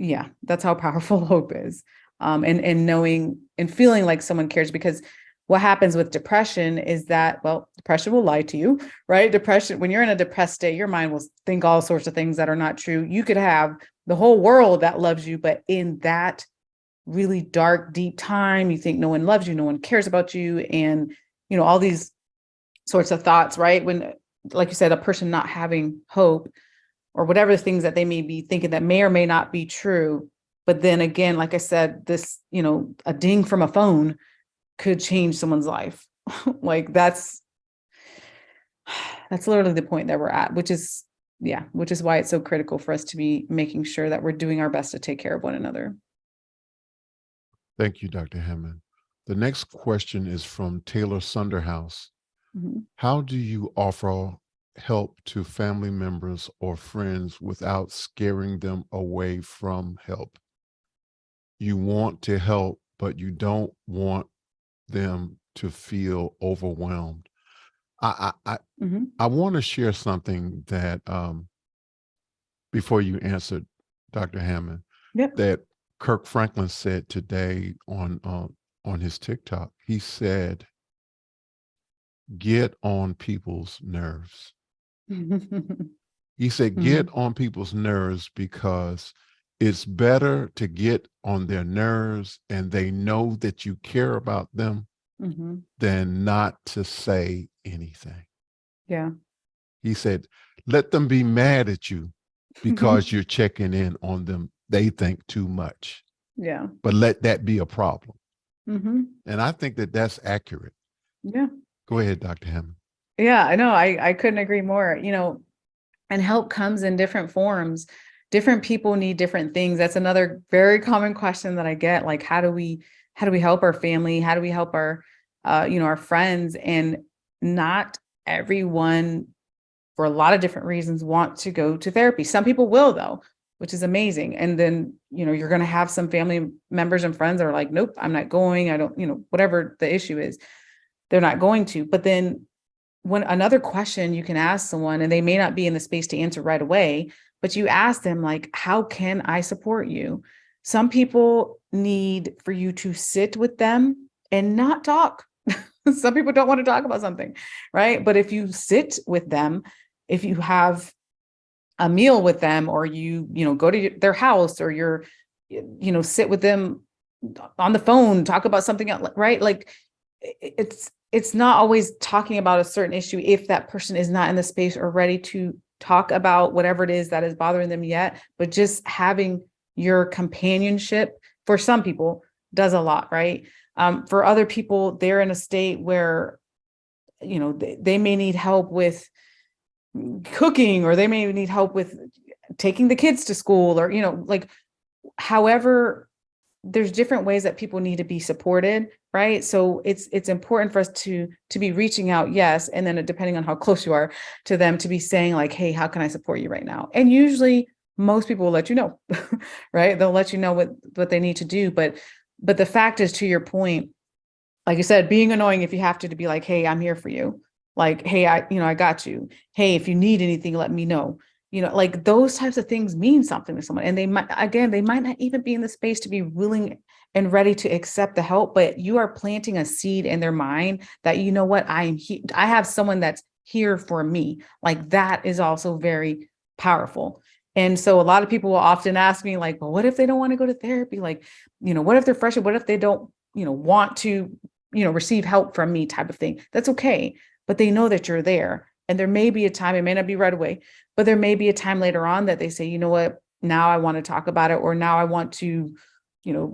yeah, that's how powerful hope is. And knowing and feeling like someone cares, because what happens with depression is that, well, depression will lie to you, right? Depression, when you're in a depressed state, your mind will think all sorts of things that are not true. You could have the whole world that loves you, but in that really dark, deep time, you think no one loves you, no one cares about you. And, all these sorts of thoughts, right? When, like you said, a person not having hope or whatever things that they may be thinking that may or may not be true. But then again, like I said, this, a ding from a phone could change someone's life. Like that's literally the point that we're at, which is why it's so critical for us to be making sure that we're doing our best to take care of one another.
Thank you, Dr. Hammond. The next question is from Taylor Sunderhouse.
Mm-hmm.
How do you offer help to family members or friends without scaring them away from help? You want to help, but you don't want them to feel overwhelmed. I want to share something that before you answered, Dr. Hammond,
Yep.
that Kirk Franklin said today on his TikTok. He said, "Get on people's nerves." He said, "Get on people's nerves because it's better to get on their nerves and they know that you care about them than not to say anything."
Yeah.
He said, "Let them be mad at you because you're checking in on them. They think too much."
Yeah.
But let that be a problem. And I think that that's accurate.
Yeah.
Go ahead, Dr. Hammond.
Yeah, I know. I couldn't agree more, and help comes in different forms. Different people need different things. That's another very common question that I get. Like, how do we help our family? How do we help our, our friends? And not everyone, for a lot of different reasons, want to go to therapy. Some people will, though, which is amazing. And then, you're going to have some family members and friends that are like, nope, I'm not going. I don't, whatever the issue is, they're not going to. But then when another question you can ask someone, and they may not be in the space to answer right away, but you ask them, like, how can I support you? Some people need for you to sit with them and not talk. Some people don't want to talk about something, right? But if you sit with them, if you have a meal with them, or you go to their house, or you're, sit with them on the phone, talk about something else, right? Like it's not always talking about a certain issue if that person is not in the space or ready to talk about whatever it is that is bothering them yet. But just having your companionship, for some people, does a lot, right? For other people, they're in a state where, they may need help with cooking, or they may need help with taking the kids to school, or, however, there's different ways that people need to be supported, right? So it's important for us to be reaching out, yes, and then depending on how close you are to them, to be saying like, hey, how can I support you right now? And usually most people will let you know, right? They'll let you know what they need to do. But the fact is, to your point, like you said, being annoying if you have to be like, hey, I'm here for you. Like, hey, I got you. Hey, if you need anything, let me know. Like those types of things mean something to someone. And they might not even be in the space to be willing and ready to accept the help, but you are planting a seed in their mind that, you know what, I have someone that's here for me. Like that is also very powerful. And so a lot of people will often ask me like, well, what if they don't want to go to therapy? Like, what if they're frustrated? What if they don't, want to, receive help from me, type of thing? That's okay. But they know that you're there. And there may be a time, it may not be right away, but there may be a time later on that they say, you know what, now I want to talk about it, or now I want to,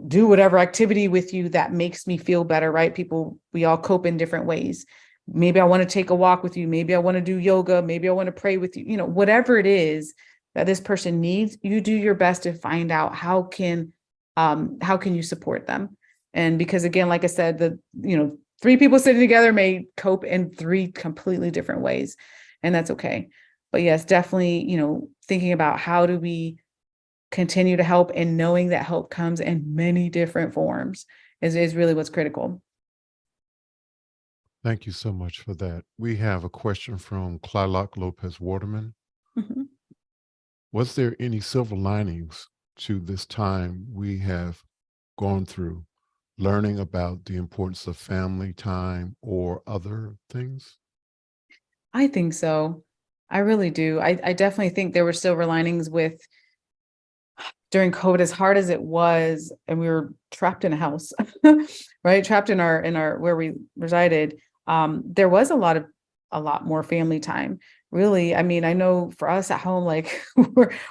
do whatever activity with you that makes me feel better, right? People, we all cope in different ways. Maybe I want to take a walk with you. Maybe I want to do yoga. Maybe I want to pray with you. Whatever it is that this person needs, you do your best to find out how can you support them. And because again, like I said, three people sitting together may cope in three completely different ways, and that's okay. But yes, definitely, thinking about how do we continue to help, and knowing that help comes in many different forms is really what's critical.
Thank you so much for that. We have a question from Clylock Lopez Waterman.
Mhm.
Was there any silver linings to this time we have gone through, learning about the importance of family time or other things?
I think so. I really do. I definitely think there were silver linings with during COVID, as hard as it was, and we were trapped in a house, right? Trapped in our where we resided. There was a lot more family time. Really, I mean, I know for us at home, like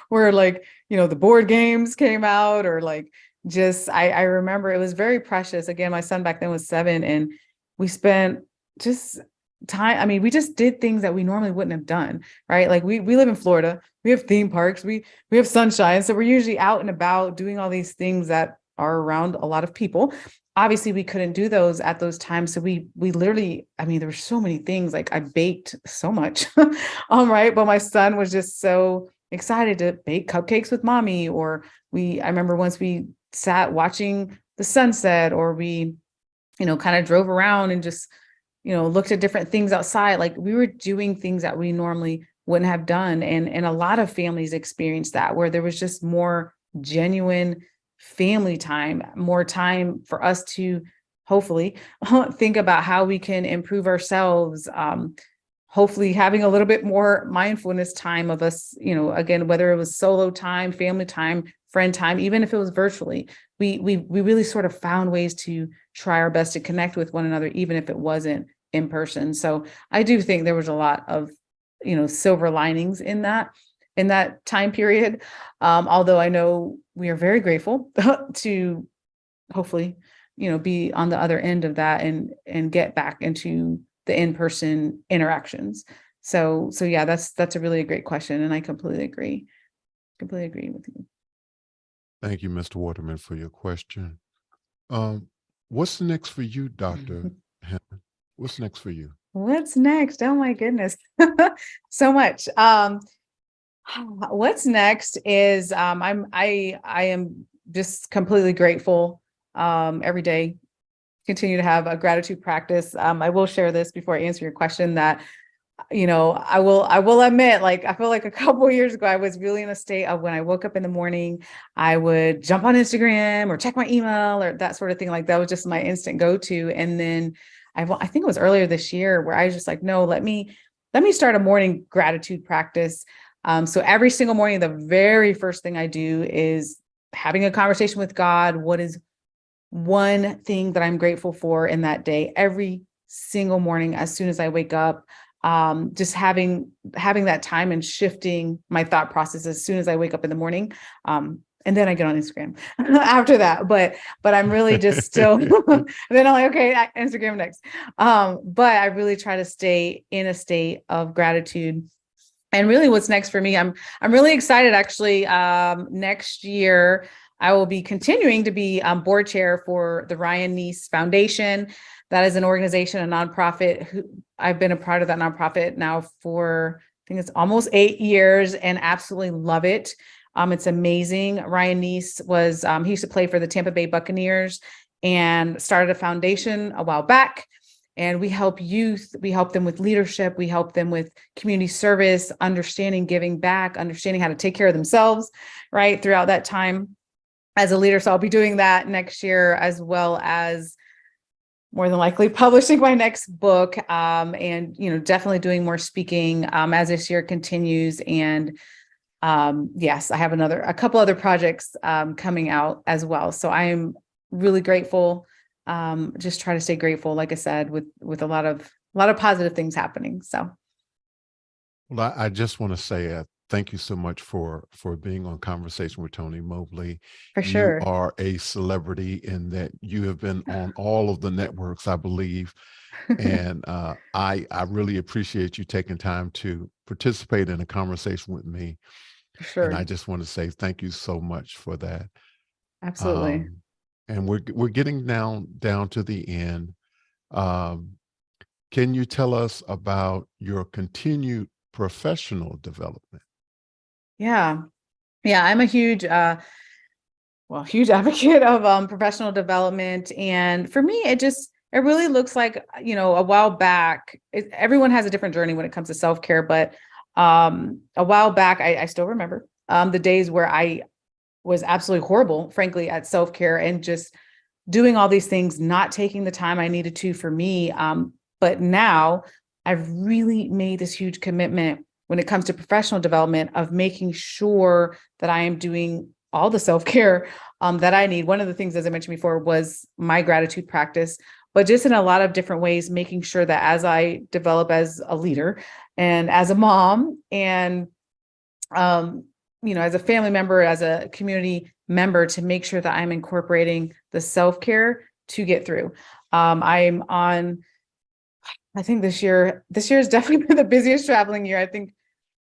we're like, the board games came out, or like just I remember it was very precious. Again, my son back then was 7, and we spent just time. I mean, we just did things that we normally wouldn't have done, right? Like we live in Florida, we have theme parks, we have sunshine, so we're usually out and about doing all these things that are around a lot of people. Obviously, we couldn't do those at those times, so we literally, I mean, there were so many things. Like I baked so much, right? But my son was just so excited to bake cupcakes with mommy, or I remember once we sat watching the sunset, or we, kind of drove around and just looked at different things outside. Like we were doing things that we normally wouldn't have done. And a lot of families experienced that, where there was just more genuine family time, more time for us to hopefully think about how we can improve ourselves. Hopefully having a little bit more mindfulness time of us, again, whether it was solo time, family time, friend time, even if it was virtually, we really sort of found ways to try our best to connect with one another, even if it wasn't in person. So I do think there was a lot of, silver linings in that time period. Although I know we are very grateful to hopefully, be on the other end of that and get back into the in-person interactions. So yeah, that's a really great question. And I completely agree with you.
Thank you, Mr. Waterman, for your question. What's next for you, Dr. Hammond? What's next for you?
What's next? Oh my goodness. So much. What's next is I am just completely grateful every day. Continue to have a gratitude practice. I will share this before I answer your question, that I will admit, like, I feel like a couple of years ago, I was really in a state of when I woke up in the morning, I would jump on Instagram or check my email or that sort of thing. Like that was just my instant go-to. And then I think it was earlier this year where I was just like, no, let me start a morning gratitude practice. So every single morning, the very first thing I do is having a conversation with God. What is one thing that I'm grateful for in that day? Every single morning, as soon as I wake up, just having that time and shifting my thought process as soon as I wake up in the morning. And then I get on Instagram after that, but I'm really just still, and then I'm like, okay, Instagram next. But I really try to stay in a state of gratitude. And really what's next for me, I'm really excited actually. Next year, I will be continuing to be board chair for the Ryan Nece Foundation. That is an organization, a nonprofit. Who I've been a part of that nonprofit now for, I think it's almost 8 years, and absolutely love it. It's amazing. Ryan Nece was, he used to play for the Tampa Bay Buccaneers and started a foundation a while back. And we help youth, we help them with leadership, we help them with community service, understanding, giving back, understanding how to take care of themselves, right, throughout that time as a leader. So I'll be doing that next year, as well as more than likely publishing my next book, and definitely doing more speaking as this year continues. And yes, I have a couple other projects coming out as well. So I am really grateful. Just try to stay grateful, like I said, with a lot of positive things happening. So
Well, I just want to say thank you so much for being on Conversation with Tony Mobley.
For
You
sure.
are a celebrity in that you have been on all of the networks, I believe. And I really appreciate you taking time to participate in a conversation with me.
For
And I
sure.
just want to say thank you so much for that.
Absolutely.
Um, and we're getting down to the end. Um, can you tell us about your continued professional development?
Yeah. Yeah. I'm a huge advocate of professional development. And for me, it really looks like, a while back, everyone has a different journey when it comes to self-care, but a while back, I still remember the days where I was absolutely horrible, frankly, at self-care and just doing all these things, not taking the time I needed to for me. But now I've really made this huge commitment when it comes to professional development of making sure that I am doing all the self-care that I need. One of the things, as I mentioned before, was my gratitude practice, but just in a lot of different ways, making sure that as I develop as a leader and as a mom and um, as a family member, as a community member, to make sure that I'm incorporating the self-care to get through. I'm on, I think this year has definitely been the busiest traveling year.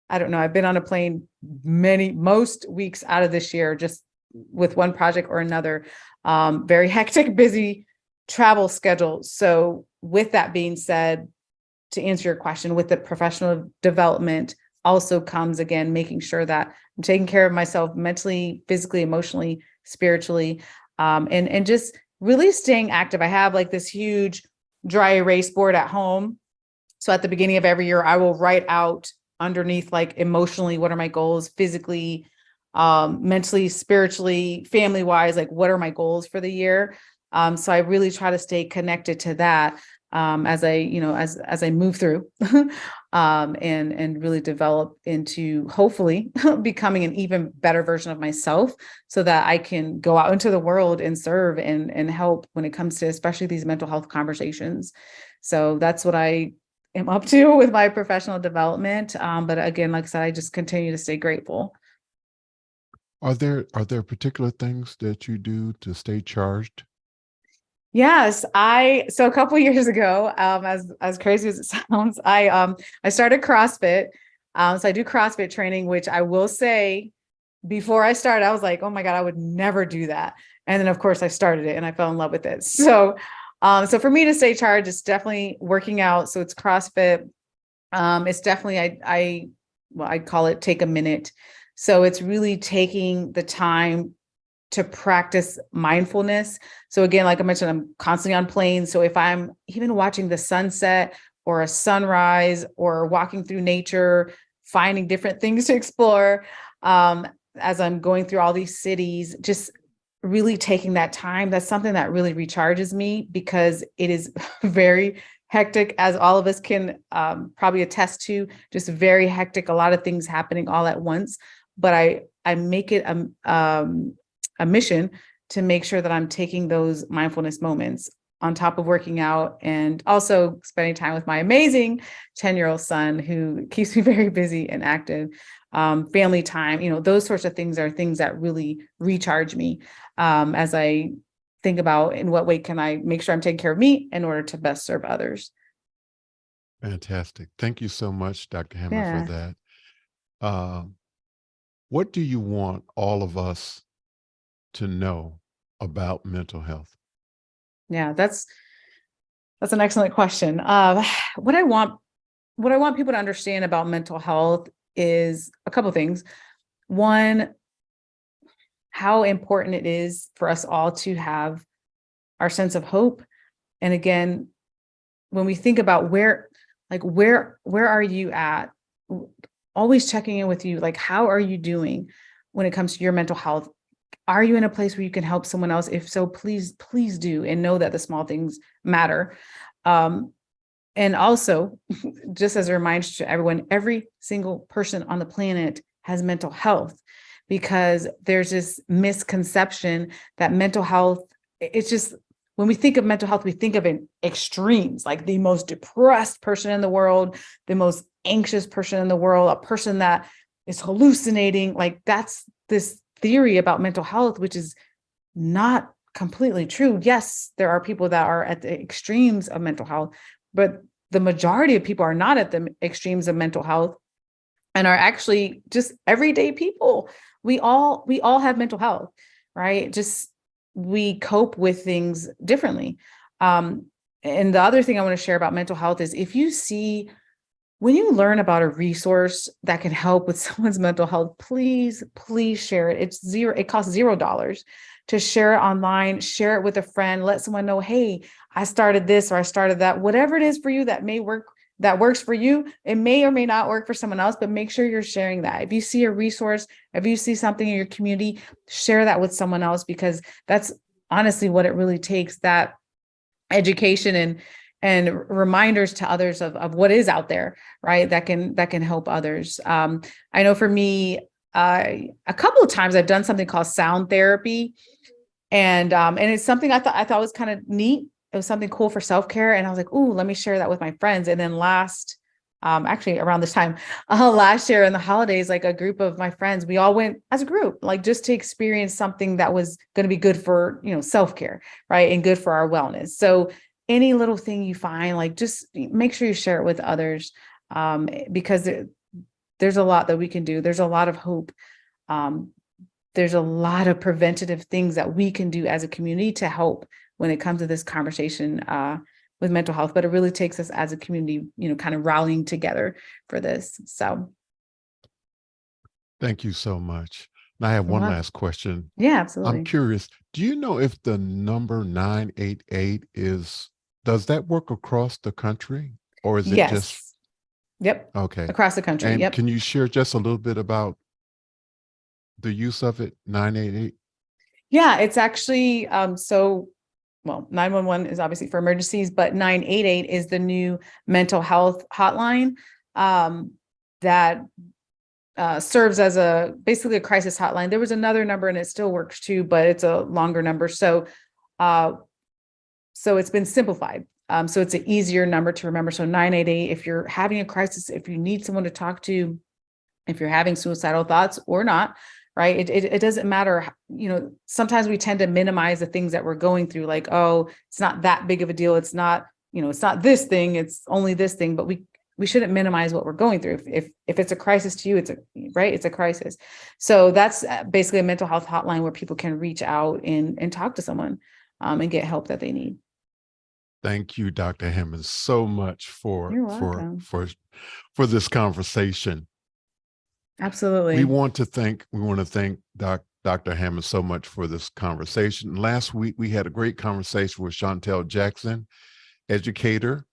I don't know, I've been on a plane most weeks out of this year, just with one project or another. Very hectic, busy travel schedule. So with that being said, to answer your question, with the professional development also comes, again, making sure that I'm taking care of myself mentally, physically, emotionally, spiritually, and just really staying active. I have like this huge dry erase board at home. So at the beginning of every year, I will write out underneath, like, emotionally, what are my goals, physically, mentally, spiritually, family wise, like what are my goals for the year. So I really try to stay connected to that as I move through and really develop into, hopefully, becoming an even better version of myself so that I can go out into the world and serve and help when it comes to especially these mental health conversations. So that's what I am up to with my professional development. But again, like I said, I just continue to stay grateful.
Are there particular things that you do to stay charged?
Yes, so a couple of years ago, as crazy as it sounds, I started CrossFit. So I do CrossFit training, which I will say, before I started, I was like, oh my God, I would never do that. And then of course I started it and I fell in love with it. So for me to stay charged, it's definitely working out. So it's CrossFit. It's definitely, I call it take a minute. So it's really taking the time to practice mindfulness. So again, like I mentioned, I'm constantly on planes. So if I'm even watching the sunset or a sunrise or walking through nature, finding different things to explore, as I'm going through all these cities, just really taking that time, that's something that really recharges me because it is very hectic, as all of us can probably attest to, just very hectic, a lot of things happening all at once. But I make it a mission to make sure that I'm taking those mindfulness moments on top of working out and also spending time with my amazing 10-year-old son who keeps me very busy and active. Family time, those sorts of things are things that really recharge me as I think about in what way can I make sure I'm taking care of me in order to best serve others.
Fantastic. Thank you so much, Dr. Hammond, for
Yeah.
that. Uh, what do you want all of us to know about mental health?
Yeah, that's an excellent question. What I want what I want people to understand about mental health is a couple of things. One, how important it is for us all to have our sense of hope. And again, when we think about where are you at? Always checking in with you, like, how are you doing when it comes to your mental health? Are you in a place where you can help someone else? If so, please do, and know that the small things matter. Um, and also, just as a reminder to everyone, every single person on the planet has mental health, because there's this misconception that mental health, it's just when we think of mental health, we think of it in extremes, like the most depressed person in the world, the most anxious person in the world, a person that is hallucinating. Like that's this theory about mental health, which is not completely true. Yes, there are people that are at the extremes of mental health, but the majority of people are not at the extremes of mental health and are actually just everyday people. We all have mental health, right? Just we cope with things differently. And the other thing I want to share about mental health is when you learn about a resource that can help with someone's mental health, please share it. It costs $0 to share it online, share it with a friend, let someone know, hey, I started this or I started that, whatever it is for you that may work, that works for you. It may or may not work for someone else, but make sure you're sharing that. If you see a resource, if you see something in your community, share that with someone else, because that's honestly what it really takes, that education and reminders to others of what is out there, right? That can help others. I know for me, a couple of times I've done something called sound therapy, and it's something I thought was kind of neat. It was something cool for self-care, and I was like, "Ooh, let me share that with my friends." And then actually around this time, last year in the holidays, like a group of my friends, we all went as a group, like just to experience something that was going to be good for self-care, right, and good for our wellness. So any little thing you find, like just make sure you share it with others, because there's a lot that we can do. There's a lot of hope. There's a lot of preventative things that we can do as a community to help when it comes to this conversation with mental health. But it really takes us as a community, kind of rallying together for this. So.
Thank you so much. And I have one last question.
Yeah, absolutely.
I'm curious, do you know if the number 988 does that work across the country, or is it just?
Yes. Yep.
Okay.
Across the country.
And
Yep.
can you share just a little bit about the use of it, 988?
Yeah, it's actually, 911 is obviously for emergencies, but 988 is the new mental health hotline that serves as basically a crisis hotline. There was another number and it still works too, but it's a longer number. So it's been simplified. So it's an easier number to remember. So 988, if you're having a crisis, if you need someone to talk to, if you're having suicidal thoughts or not, right? It doesn't matter. Sometimes we tend to minimize the things that we're going through, like, oh, it's not that big of a deal. It's not, it's not this thing, it's only this thing, but we shouldn't minimize what we're going through. If it's a crisis to you, it's a crisis. So that's basically a mental health hotline where people can reach out and talk to someone and get help that they need.
Thank you, Dr. Hammond, so much for this conversation.
Absolutely.
We want to thank Dr. Hammond so much for this conversation. Last week, we had a great conversation with Chantel Jackson, educator,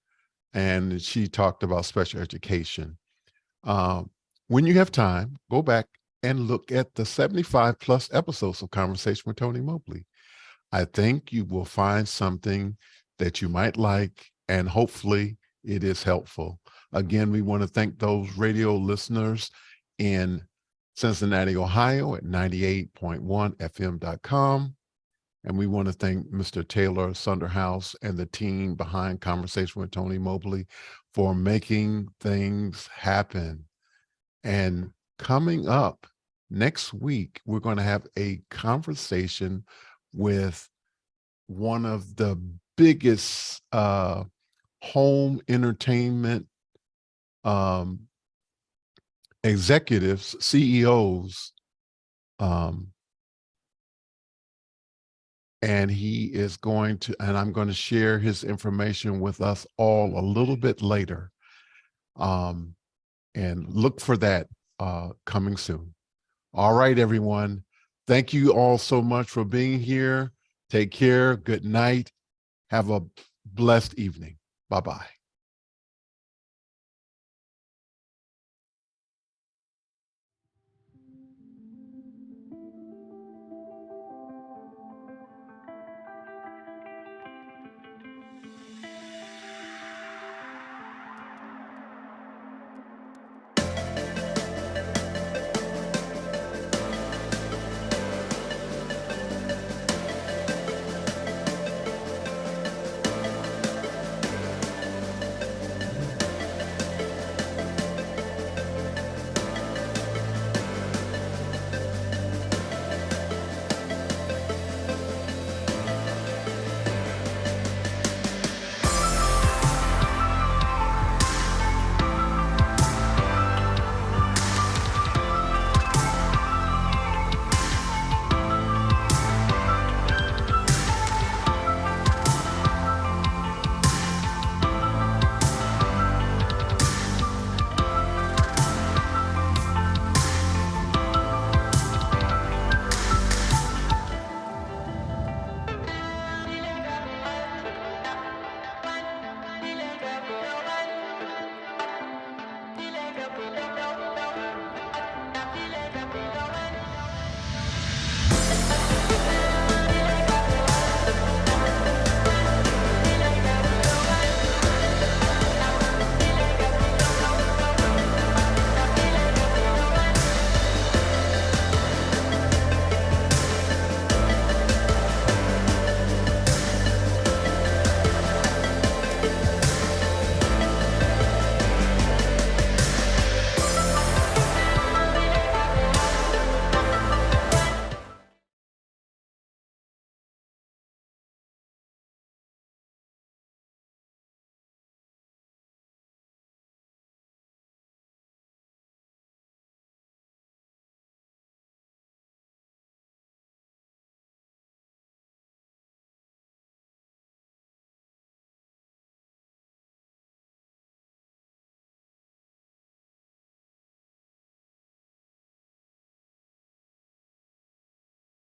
and she talked about special education. When you have time, go back and look at the 75 plus episodes of Conversation with Tony Mobley. I think you will find something that you might like, and hopefully it is helpful. Again, we want to thank those radio listeners in Cincinnati, Ohio at 98.1fm.com. And we want to thank Mr. Taylor Sunderhouse and the team behind Conversation with Tony Mobley for making things happen. And coming up next week, we're going to have a conversation with one of the biggest home entertainment executives, CEOs, and he is going to, and I'm going to share his information with us all a little bit later. And look for that coming soon. All right, everyone. Thank you all so much for being here. Take care. Good night. Have a blessed evening. Bye-bye.